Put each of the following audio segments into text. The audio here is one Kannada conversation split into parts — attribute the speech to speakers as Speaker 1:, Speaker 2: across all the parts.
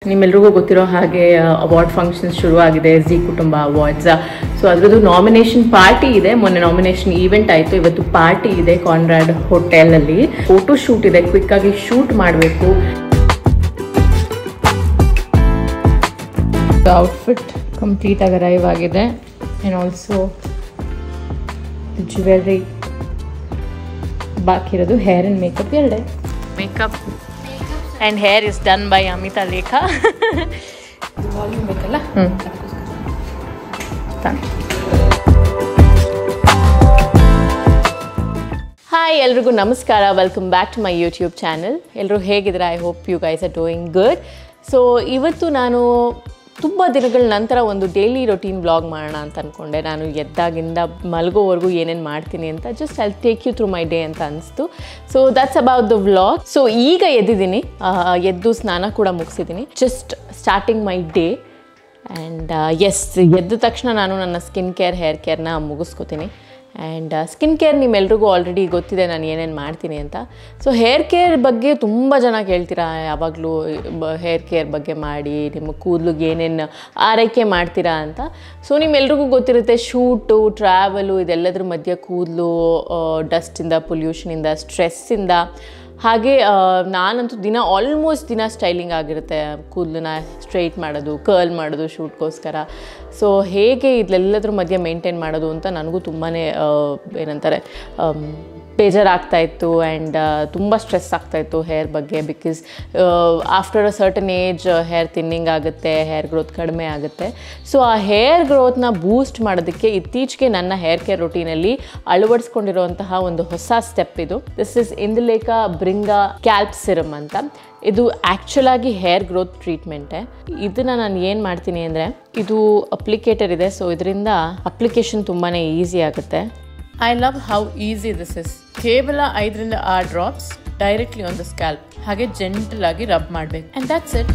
Speaker 1: ನಿಮ್ಮೆಲ್ರಿಗೂ ಗೊತ್ತಿರೋ ಹಾಗೆ ಅವಾರ್ಡ್ ಫಂಕ್ಷನ್ಸ್ ಶುರುವಾಗಿದೆ, ಜಿ ಕುಟುಂಬ ಅವಾರ್ಡ್ಸ್. ಸೊ ಅದರದ್ದು ನಾಮಿನೇಷನ್ ಪಾರ್ಟಿ ಇದೆ. ಮೊನ್ನೆ ನಾಮಿನೇಷನ್ ಈವೆಂಟ್ ಆಯಿತು, ಇವತ್ತು ಪಾರ್ಟಿ ಇದೆ ಕಾನ್ರಾಡ್ ಹೋಟೆಲಲ್ಲಿ. ಫೋಟೋ ಶೂಟ್ ಇದೆ, ಕ್ವಿಕ್ ಆಗಿ ಶೂಟ್ ಮಾಡಬೇಕು. ಔಟ್ಫಿಟ್ ಕಂಪ್ಲೀಟ್ ಆಗಿ ಅರೈವ್ ಆಗಿದೆ. ಆ್ಯಂಡ್ ಆಲ್ಸೋ ಜ್ಯುವೆಲ್ರಿ ಬಾಕಿ ಇರೋದು. ಹೇರ್ ಆ್ಯಂಡ್ ಮೇಕಪ್ ಎರಡೇ. Makeup and hair is done by Amita Lekha. ಬೇಕಲ್ಲ. ಹಾಯ್, ಎಲ್ರಿಗೂ ನಮಸ್ಕಾರ. Welcome back to my YouTube channel. ಎಲ್ಲರೂ ಹೇಗಿದ್ದಾರೆ? I hope you guys are doing good. So ಇವತ್ತು ನಾನು ತುಂಬ ದಿನಗಳ ನಂತರ ಒಂದು ಡೈಲಿ ರೊಟೀನ್ ವ್ಲಾಗ್ ಮಾಡೋಣ ಅಂತ ಅಂದ್ಕೊಂಡೆ. ನಾನು ಎದ್ದಾಗಿಂದ ಮಲಗೋವರೆಗೂ ಏನೇನು ಮಾಡ್ತೀನಿ ಅಂತ just I take you through my day ಅಂತ ಅನಿಸ್ತು. So that's about the vlog. So ಈಗ ಎದ್ದಿದ್ದೀನಿ, ಎದ್ದು ಸ್ನಾನ ಕೂಡ ಮುಗಿಸಿದ್ದೀನಿ. Just starting my day. And yes, ಎದ್ದ ತಕ್ಷಣ ನಾನು ನನ್ನ ಸ್ಕಿನ್ ಕೇರ್, ಹೇರ್ ಕೇರ್ನ ಮುಗಿಸ್ಕೋತೀನಿ. ಆ್ಯಂಡ್ ಸ್ಕಿನ್ ಕೇರ್ ನಿಮ್ಮೆಲ್ರಿಗೂ ಆಲ್ರೆಡಿ ಗೊತ್ತಿದೆ ನಾನು ಏನೇನು ಮಾಡ್ತೀನಿ ಅಂತ. ಸೊ ಹೇರ್ ಕೇರ್ ಬಗ್ಗೆ ತುಂಬ ಜನ ಕೇಳ್ತೀರಾ, ಯಾವಾಗಲೂ ಹೇರ್ ಕೇರ್ ಬಗ್ಗೆ ಮಾಡಿ, ನಿಮ್ಮ ಕೂದಲಿಗೆ ಏನೇನು ಆರೈಕೆ ಮಾಡ್ತೀರಾ ಅಂತ. ಸೊ ನಿಮ್ಮೆಲ್ರಿಗೂ ಗೊತ್ತಿರುತ್ತೆ, ಶೂಟು, ಟ್ರಾವೆಲು, ಇದೆಲ್ಲದ್ರ ಮಧ್ಯೆ ಕೂದಲು ಡಸ್ಟಿಂದ, ಪೊಲ್ಯೂಷನಿಂದ, ಸ್ಟ್ರೆಸ್ಸಿಂದ, ಹಾಗೆ ನಾನಂತೂ ಆಲ್ಮೋಸ್ಟ್ ದಿನ ಸ್ಟೈಲಿಂಗ್ ಆಗಿರುತ್ತೆ. ಕೂದಲನ್ನ ಸ್ಟ್ರೈಟ್ ಮಾಡೋದು, ಕರ್ಲ್ ಮಾಡೋದು ಶೂಟ್ಗೋಸ್ಕರ. ಸೊ ಹೇಗೆ ಇದೆಲ್ಲದ್ರ ಮಧ್ಯೆ ಮೇಂಟೈನ್ ಮಾಡೋದು ಅಂತ ನನಗೂ ತುಂಬಾ ಏನಂತಾರೆ ಬೇಜಾರಾಗ್ತಾಯಿತ್ತು. ಆ್ಯಂಡ್ ತುಂಬ ಸ್ಟ್ರೆಸ್ ಆಗ್ತಾಯಿತ್ತು ಹೇರ್ ಬಗ್ಗೆ. Because after a certain age hair thinning ಆಗುತ್ತೆ, ಹೇರ್ ಗ್ರೋತ್ ಕಡಿಮೆ ಆಗುತ್ತೆ. ಸೊ ಆ ಹೇರ್ ಗ್ರೋತ್ನ ಬೂಸ್ಟ್ ಮಾಡೋದಕ್ಕೆ ಇತ್ತೀಚೆಗೆ ನನ್ನ ಹೇರ್ ಕೇರ್ ರೊಟೀನಲ್ಲಿ ಅಳವಡಿಸ್ಕೊಂಡಿರುವಂತಹ ಒಂದು ಹೊಸ ಸ್ಟೆಪ್ ಇದು. This is Indulekha Bringha ಕ್ಯಾಲ್ಪ್ serum ಅಂತ. ಇದು ಆ್ಯಕ್ಚುಲ್ ಆಗಿ ಹೇರ್ ಗ್ರೋತ್ ಟ್ರೀಟ್ಮೆಂಟೇ. ಇದನ್ನು ನಾನು ಏನು ಮಾಡ್ತೀನಿ ಅಂದರೆ, ಇದು ಅಪ್ಲಿಕೇಟರ್ ಇದೆ. ಸೊ ಇದರಿಂದ ಅಪ್ಲಿಕೇಶನ್ ತುಂಬಾ ಈಸಿ ಆಗುತ್ತೆ. I love how easy this is. ಕೇವಲ 5ರಿಂದ 6 drops directly on the scalp. ಹಾಗೆ ಜೆಂಟಲ್ ಆಗಿ ರಬ್ ಮಾಡಬೇಕು. And that's it.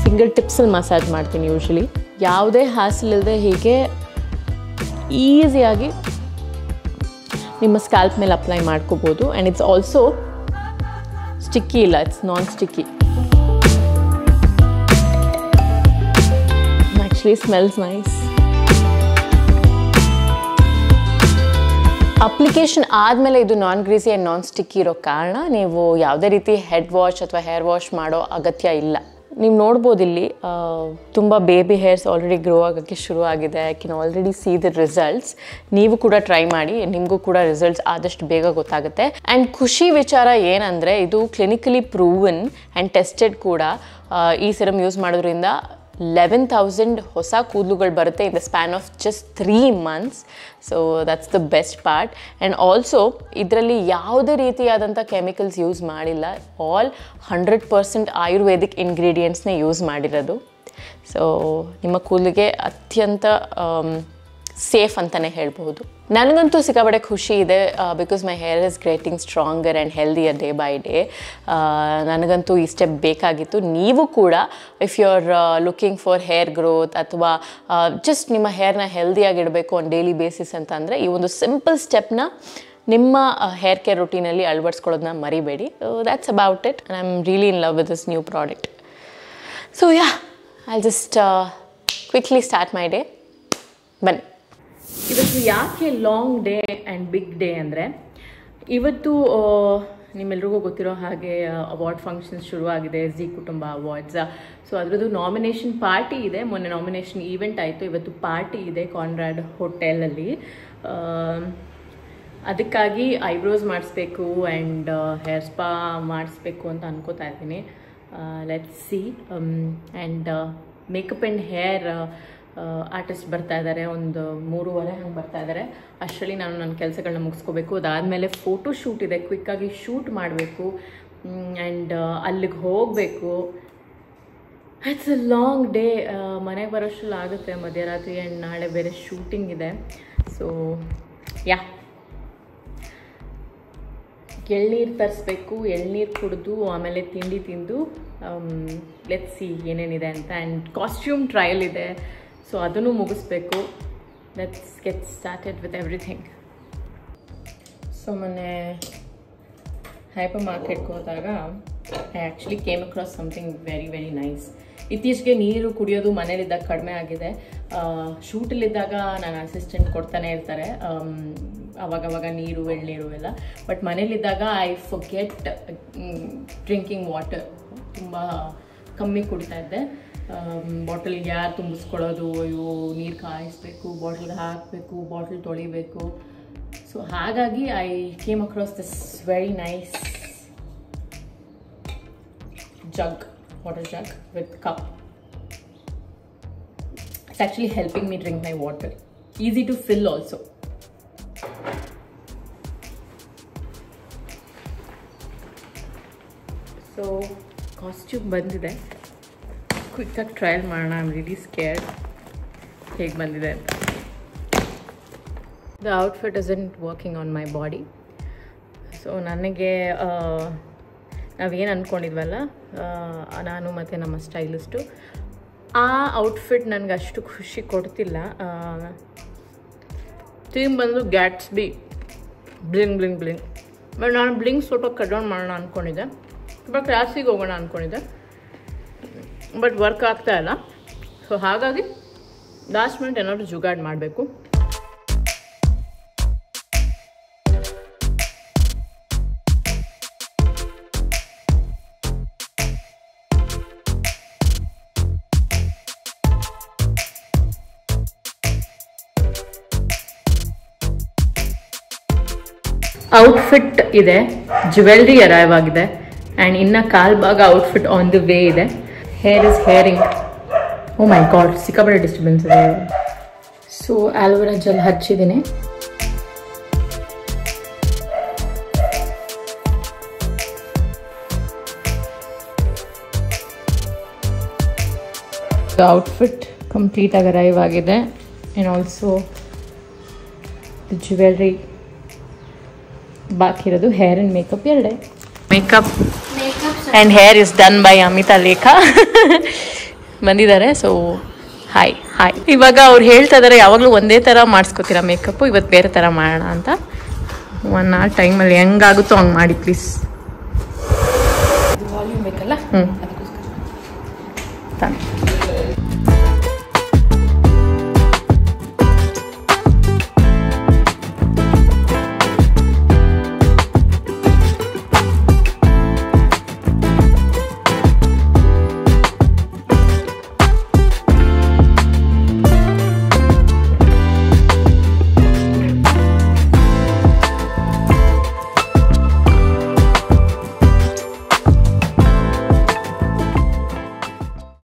Speaker 1: ಫಿಂಗರ್ ಟಿಪ್ಸಲ್ಲಿ ಮಸಾಜ್ ಮಾಡ್ತೀನಿ ಯೂಶ್ವಲಿ. ಯಾವುದೇ ಹಾಸಲ್ ಇಲ್ಲದೆ ಹೀಗೆ ಈಸಿಯಾಗಿ ನಿಮ್ಮ ಸ್ಕ್ಯಾಲ್ಪ್ ಮೇಲೆ ಅಪ್ಲೈ ಮಾಡ್ಕೋಬೋದು. ಆ್ಯಂಡ್ ಇಟ್ಸ್ ಆಲ್ಸೋ ಸ್ಟಿಕ್ಕಿ ಇಲ್ಲ, it's non sticky. Smells nice. Application ಆದಮೇಲೆ ಇದು ನಾನ್ ಗ್ರೀಸಿ ಆ್ಯಂಡ್ ನಾನ್ ಸ್ಟಿಕ್ಕಿ ಇರೋ ಕಾರಣ ನೀವು ಯಾವುದೇ ರೀತಿ ಹೆಡ್ ವಾಶ್ ಅಥವಾ ಹೇರ್ ವಾಶ್ ಮಾಡೋ ಅಗತ್ಯ ಇಲ್ಲ. ನೀವು ನೋಡ್ಬೋದು ಇಲ್ಲಿ ತುಂಬ ಬೇಬಿ ಹೇರ್ಸ್ ಆಲ್ರೆಡಿ ಗ್ರೋ ಆಗೋಕ್ಕೆ ಶುರು ಆಗಿದೆ. I can already C the results. ನೀವು ಕೂಡ ಟ್ರೈ ಮಾಡಿ, ನಿಮಗೂ ಕೂಡ ರಿಸಲ್ಟ್ಸ್ ಆದಷ್ಟು ಬೇಗ ಗೊತ್ತಾಗುತ್ತೆ. ಆ್ಯಂಡ್ ಖುಷಿ ವಿಚಾರ ಏನಂದರೆ, ಇದು ಕ್ಲಿನಿಕಲಿ ಪ್ರೂವನ್ ಆ್ಯಂಡ್ ಟೆಸ್ಟೆಡ್ ಕೂಡ. ಈ ಸಿರಮ್ ಯೂಸ್ ಮಾಡೋದ್ರಿಂದ 11,000 ಹೊಸ ಕೂದಲುಗಳು ಬರುತ್ತೆ in the span of just 3 months. So that's the best part. And also ಇದರಲ್ಲಿ ಯಾವುದೇ ರೀತಿಯಾದಂಥ ಕೆಮಿಕಲ್ಸ್ ಯೂಸ್ ಮಾಡಿಲ್ಲ. ಆಲ್ 100% ಆಯುರ್ವೇದಿಕ್ ಇಂಗ್ರೀಡಿಯೆಂಟ್ಸ್ನೇ ಯೂಸ್ ಮಾಡಿರೋದು. ಸೊ ನಿಮ್ಮ ಕೂದಲಿಗೆ ಅತ್ಯಂತ ಸೇಫ್ ಅಂತಲೇ ಹೇಳ್ಬೋದು. ನನಗಂತೂ ಸಿಕ್ಕಾಪಟ್ಟೆ ಖುಷಿ ಇದೆ. Because my hair is getting stronger and healthier day by day. ನನಗಂತೂ ಈ ಸ್ಟೆಪ್ ಬೇಕಾಗಿತ್ತು. ನೀವು ಕೂಡ if you are looking for hair growth ಅಥವಾ ಜಸ್ಟ್ ನಿಮ್ಮ ಹೇರ್ನ ಹೆಲ್ದಿಯಾಗಿಡಬೇಕು ಆನ್ ಡೈಲಿ ಬೇಸಿಸ್ ಅಂತ ಅಂದರೆ, ಈ ಒಂದು ಸಿಂಪಲ್ ಸ್ಟೆಪ್ನ ನಿಮ್ಮ ಹೇರ್ ಕೇರ್ ರೊಟೀನಲ್ಲಿ ಅಳವಡಿಸ್ಕೊಳ್ಳೋದನ್ನ ಮರಿಬೇಡಿ. That's about it. I am really in love with this new product. So yeah, I just quickly start my day. ಬನ್ನಿ. ಇವತ್ತು ಯಾಕೆ long day and big day ಅಂದರೆ, ಇವತ್ತು ನಿಮ್ಮೆಲ್ರಿಗೂ ಗೊತ್ತಿರೋ ಹಾಗೆ ಅವಾರ್ಡ್ ಫಂಕ್ಷನ್ಸ್ ಶುರುವಾಗಿದೆ, ಜಿ ಕುಟುಂಬ ಅವಾರ್ಡ್ಸ್. ಸೊ ಅದರದ್ದು ನಾಮಿನೇಷನ್ ಪಾರ್ಟಿ ಇದೆ. ಮೊನ್ನೆ ನಾಮಿನೇಷನ್ ಈವೆಂಟ್ ಆಯಿತು, ಇವತ್ತು ಪಾರ್ಟಿ ಇದೆ ಕಾನ್ರಾಡ್ ಹೋಟೆಲಲ್ಲಿ. ಅದಕ್ಕಾಗಿ ಐಬ್ರೋಸ್ ಮಾಡಿಸ್ಬೇಕು ಆ್ಯಂಡ್ ಹೇರ್ ಸ್ಪಾ ಮಾಡಿಸ್ಬೇಕು ಅಂತ ಅನ್ಕೋತಾ ಇದ್ದೀನಿ. Let's see. And makeup and hair artist ಬರ್ತಾ ಇದ್ದಾರೆ, ಒಂದು 3:30 ಹಂಗೆ ಬರ್ತಾ ಇದ್ದಾರೆ. ಅಷ್ಟರಲ್ಲಿ ನಾನು ನನ್ನ ಕೆಲಸಗಳನ್ನ ಮುಗಿಸ್ಕೋಬೇಕು. ಅದಾದಮೇಲೆ ಫೋಟೋ ಶೂಟ್ ಇದೆ, ಕ್ವಿಕ್ಕಾಗಿ ಶೂಟ್ ಮಾಡಬೇಕು. ಆ್ಯಂಡ್ ಅಲ್ಲಿಗೆ ಹೋಗಬೇಕು. It's a long day. ಮನೆಗೆ ಬರೋಷ್ಟರಲ್ಲಿ ಆಗುತ್ತೆ ಮಧ್ಯರಾತ್ರಿ. ಆ್ಯಂಡ್ ನಾಳೆ ಬೇರೆ ಶೂಟಿಂಗ್ ಇದೆ. ಸೊ ಯಾ, ಎಳ್ನೀರು ತರಿಸ್ಬೇಕು, ಎಳ್ನೀರು ಕುಡಿದು ಆಮೇಲೆ ತಿಂಡಿ ತಿಂದು ಲೆಟ್ಸ್ ಸಿ ಏನೇನಿದೆ ಅಂತ. ಆ್ಯಂಡ್ ಕಾಸ್ಟ್ಯೂಮ್ ಟ್ರಯಲ್ ಇದೆ, ಸೊ ಅದನ್ನು ಮುಗಿಸ್ಬೇಕು. Let's get started with everything. So ಮೊನ್ನೆ ಹೈಪರ್ ಮಾರ್ಕೆಟ್ಗೆ ಹೋದಾಗ I actually came across something very very nice. ಇತ್ತೀಚೆಗೆ ನೀರು ಕುಡಿಯೋದು ಮನೇಲಿದ್ದಾಗ ಕಡಿಮೆ ಆಗಿದೆ. ಶೂಟಲ್ಲಿದ್ದಾಗ ನನ್ನ ಅಸಿಸ್ಟೆಂಟ್ ಕೊಡ್ತಾನೆ ಇರ್ತಾರೆ ಅವಾಗವಾಗ ನೀರು ಎಳ್ನೀರು ಎಲ್ಲ. ಬಟ್ ಮನೇಲಿದ್ದಾಗ ಐ ಫರ್ಗೆಟ್ ಡ್ರಿಂಕಿಂಗ್ ವಾಟರ್. ತುಂಬ ಕಮ್ಮಿ ಕುಡಿತಾ ಇದ್ದೆ. ಬಾಟಲ್ಗೆ ಯಾರು ತುಂಬಿಸ್ಕೊಳ್ಳೋದು, ಅಯ್ಯೋ ನೀರು ಕಾಯಿಸ್ಬೇಕು, ಬಾಟಲ್ಗೆ ಹಾಕಬೇಕು, ಬಾಟಲ್ ತೊಳಿಬೇಕು. ಸೊ ಹಾಗಾಗಿ I came across this very nice jug, water jug with cup. It's actually helping me drink my water. Easy to fill also. So costume bandide. Quick trial marana. I'm really scared. Hege bandide anta. The outfit isn't working on my body. So ನನಗೆ ನಾವೇನು ಅಂದ್ಕೊಂಡಿದ್ವಲ್ಲ ನಾನು ಮತ್ತು ನಮ್ಮ ಸ್ಟೈಲಿಸ್ಟು, ಆ ಔಟ್ಫಿಟ್ ನನಗೆ ಅಷ್ಟು ಖುಷಿ ಕೊಡ್ತಿಲ್ಲ. ಥೀಮ್ ಬಂದು Gatsby, bling bling bling. But ನಾನು ಬ್ಲಿಂಗ್ ಸ್ವಲ್ಪ ಕಟ್ ಡೌನ್ ಮಾಡೋಣ ಅಂದ್ಕೊಂಡಿದ್ದೆ, ಬಟ್ ಕ್ಲಾಸಿಗೆ ಹೋಗೋಣ ಅಂದ್ಕೊಂಡಿದ್ದೆ. ಬಟ್ ವರ್ಕ್ ಆಗ್ತಾ ಇಲ್ಲ. ಸೊ ಹಾಗಾಗಿ ಲಾಸ್ಟ್ ಮಿನಿಟ್ ಏನಾದರೂ ಜುಗಾಡ್ ಮಾಡಬೇಕು. ಔಟ್ಫಿಟ್ ಇದೆ, ಜ್ಯುವೆಲ್ರಿ ಅರೈವ್ ಆಗಿದೆ, ಆ್ಯಂಡ್ ಇನ್ನು ಕಾಲ್ ಭಾಗ ಔಟ್ಫಿಟ್ ಆನ್ ದಿ ವೇ ಇದೆ. Hair is hearing. Oh my God, ಸಿಕ್ಕಾಪಟ್ಟೆ ಡಿಸ್ಟರ್ಬೆನ್ಸ್ ಇದೆ. ಸೊ ಆಲೋವೆರಾ ಜೆಲ್ ಹಚ್ಚಿದ್ದೀನಿ. ಔಟ್ಫಿಟ್ ಕಂಪ್ಲೀಟಾಗಿ ಅರೈವ್ ಆಗಿದೆ, ಆ್ಯಂಡ್ ಆಲ್ಸೋ ದಿ ಜ್ಯುವೆಲ್ರಿ ಬಾಕಿ ಇರೋದು. ಹೇರ್ ಆ್ಯಂಡ್ ಮೇಕಪ್ ಎರಡೇ. Makeup and hair is done by Amita Lekha ಬಂದಿದ್ದಾರೆ. So hi hi. ಇವಾಗ ಅವ್ರು ಹೇಳ್ತಾ ಇದ್ದಾರೆ ಯಾವಾಗಲೂ ಒಂದೇ ಥರ ಮಾಡಿಸ್ಕೊತೀರಾ ಮೇಕಪ್ಪು, ಇವತ್ತು ಬೇರೆ ಥರ ಮಾಡೋಣ ಅಂತ. 1 hour ಟೈಮಲ್ಲಿ ಹೆಂಗಾಗುತ್ತೋ ಹಂಗೆ ಮಾಡಿ ಪ್ಲೀಸ್. ವಾಲ್ಯೂಮ್ ಬೇಕಲ್ಲ, ಅದಕ್ಕೋಸ್ಕರ.